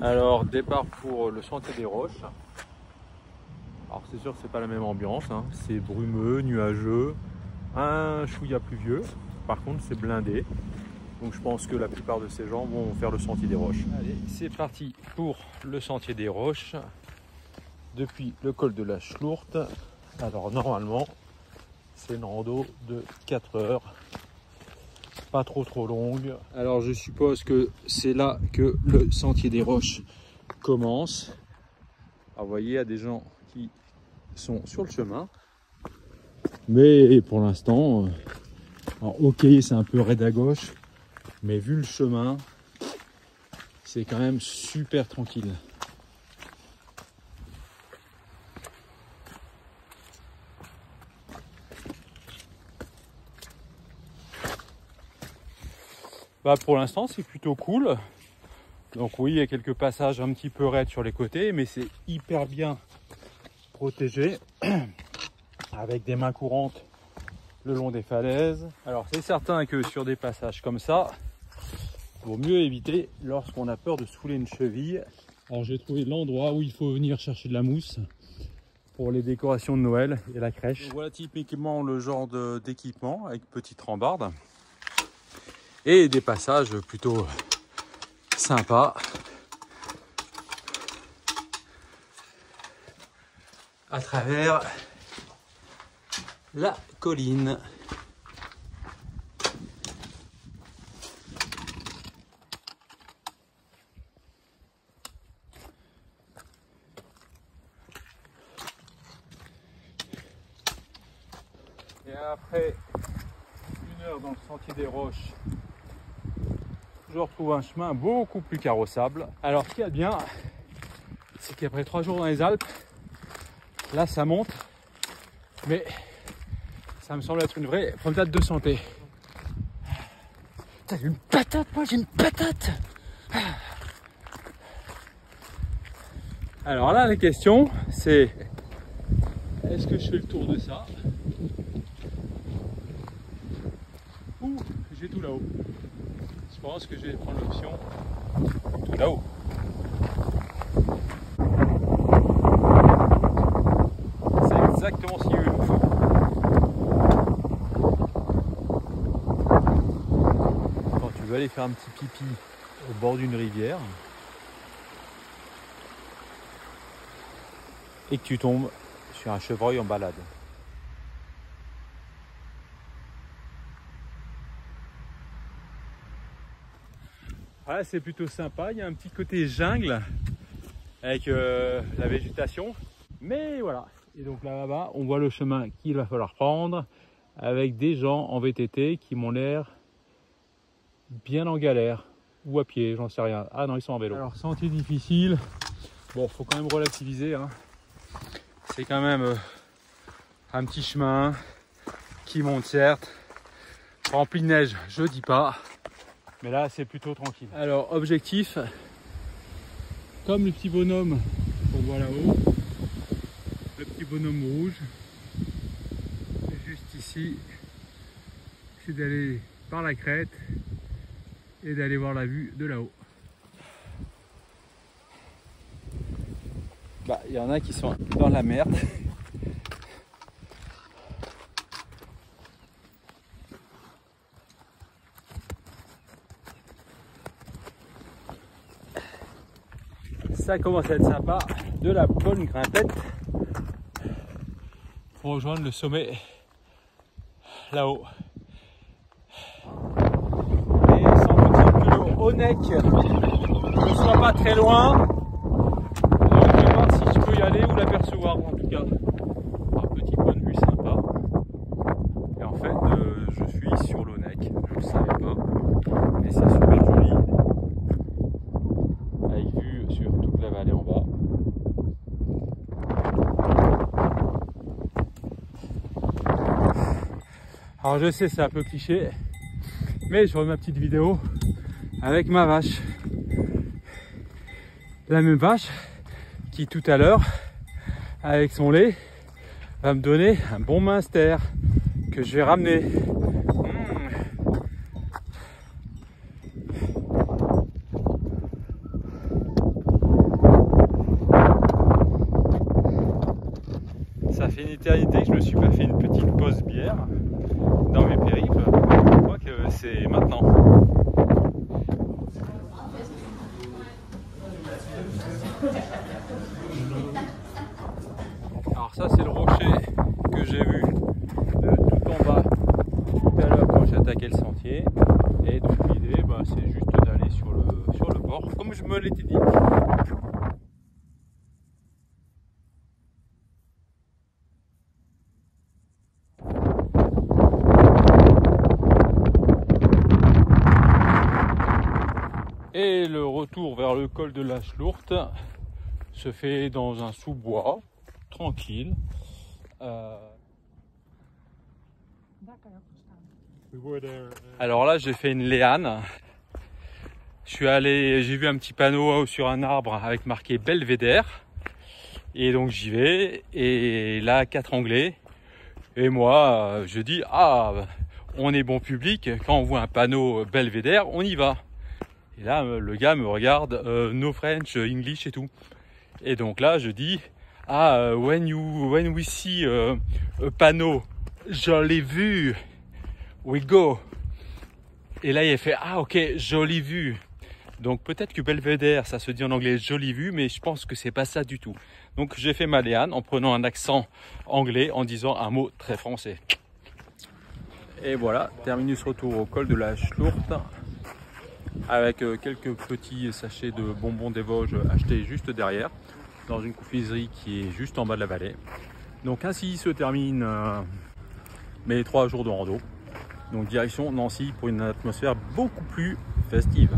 Alors, départ pour le sentier des Roches. Alors, c'est sûr que c'est pas la même ambiance, hein. C'est brumeux, nuageux, un chouïa pluvieux. Par contre, c'est blindé. Donc, je pense que la plupart de ces gens vont faire le sentier des Roches. Allez, c'est parti pour le sentier des Roches. Depuis le col de la Schlourte. Alors, normalement, c'est une rando de 4 heures. Pas trop longue. Alors, je suppose que c'est là que le sentier des Roches commence. Alors, vous voyez, il y a des gens qui sont sur le chemin. Mais pour l'instant, ok, c'est un peu raide à gauche. Mais vu le chemin, c'est quand même super tranquille. Bah pour l'instant, c'est plutôt cool. Donc oui, il y a quelques passages un petit peu raides sur les côtés, mais c'est hyper bien protégé avec des mains courantes le long des falaises. Alors c'est certain que sur des passages comme ça, il vaut mieux éviter lorsqu'on a peur de se fouler une cheville. Alors j'ai trouvé l'endroit où il faut venir chercher de la mousse pour les décorations de Noël et la crèche. Donc voilà typiquement le genre d'équipement avec petite rambarde et des passages plutôt sympas à travers la colline. Et après 1 heure dans le sentier des Roches, je retrouve un chemin beaucoup plus carrossable. Alors ce qu'il y a de bien, c'est qu'après 3 jours dans les Alpes, là ça monte, mais ça me semble être une vraie promenade de santé. T'as une patate, moi j'ai une patate. Alors là la question c'est, est-ce que je fais le tour de ça ou j'ai tout là-haut? Je pense que je vais prendre l'option tout là-haut. C'est exactement ce qu'il me faut. Quand tu veux aller faire un petit pipi au bord d'une rivière et que tu tombes sur un chevreuil en balade. Voilà, c'est plutôt sympa, il y a un petit côté jungle avec la végétation, mais voilà. Et donc là-bas, on voit le chemin qu'il va falloir prendre avec des gens en VTT qui m'ont l'air bien en galère, ou à pied, j'en sais rien. Ah non, ils sont en vélo. Alors, sentier difficile, bon, faut quand même relativiser, hein. C'est quand même un petit chemin qui monte certes, rempli de neige, je dis pas. Mais là, c'est plutôt tranquille. Alors, objectif, comme le petit bonhomme qu'on voit là-haut, le petit bonhomme rouge, juste ici, c'est d'aller par la crête et d'aller voir la vue de là-haut. Bah, il y en a qui sont dans la merde. Ça commence à être sympa, de la bonne grimpette pour rejoindre le sommet là-haut. Et semble-t-il que le Honeck ne soit pas très loin. Je vais voir si je peux y aller ou l'apercevoir en tout cas. Un petit point de vue sympa. Et en fait, je suis sur l'Honeck, je ne le savais pas, mais c'est super joli. Avec vue sur toute la vallée en bas. Alors je sais, c'est un peu cliché, mais je remets ma petite vidéo avec ma vache. La même vache qui tout à l'heure, avec son lait, va me donner un bon Munster que je vais ramener. fait une éternité que je me suis pas fait une petite pause bière dans mes périples. Je crois que c'est maintenant. Alors ça c'est le rocher que j'ai vu tout en bas tout à l'heure quand j'ai attaqué le sentier. Et donc l'idée c'est juste d'aller sur le bord comme je me l'étais dit. Et le retour vers le col de la Schlourte se fait dans un sous-bois, tranquille. Alors là, j'ai fait une liane. J'ai vu un petit panneau sur un arbre avec marqué Belvédère. Et donc j'y vais. Et là, 4 Anglais. Et moi, je dis, on est bon public. Quand on voit un panneau Belvédère, on y va. Et là, le gars me regarde, no French, English et tout. Et donc là, je dis, when we see a panneau, je l'ai vu, we go. Et là, il a fait, ok, jolie vue. Donc peut-être que Belvédère, ça se dit en anglais jolie vue, mais je pense que c'est pas ça du tout. Donc j'ai fait ma liane en prenant un accent anglais, en disant un mot très français. Et voilà, terminus retour au col de la Schlourte. Avec quelques petits sachets de bonbons des Vosges achetés juste derrière, dans une confiserie qui est juste en bas de la vallée. Donc ainsi se terminent mes 3 jours de rando. Donc direction Nancy pour une atmosphère beaucoup plus festive.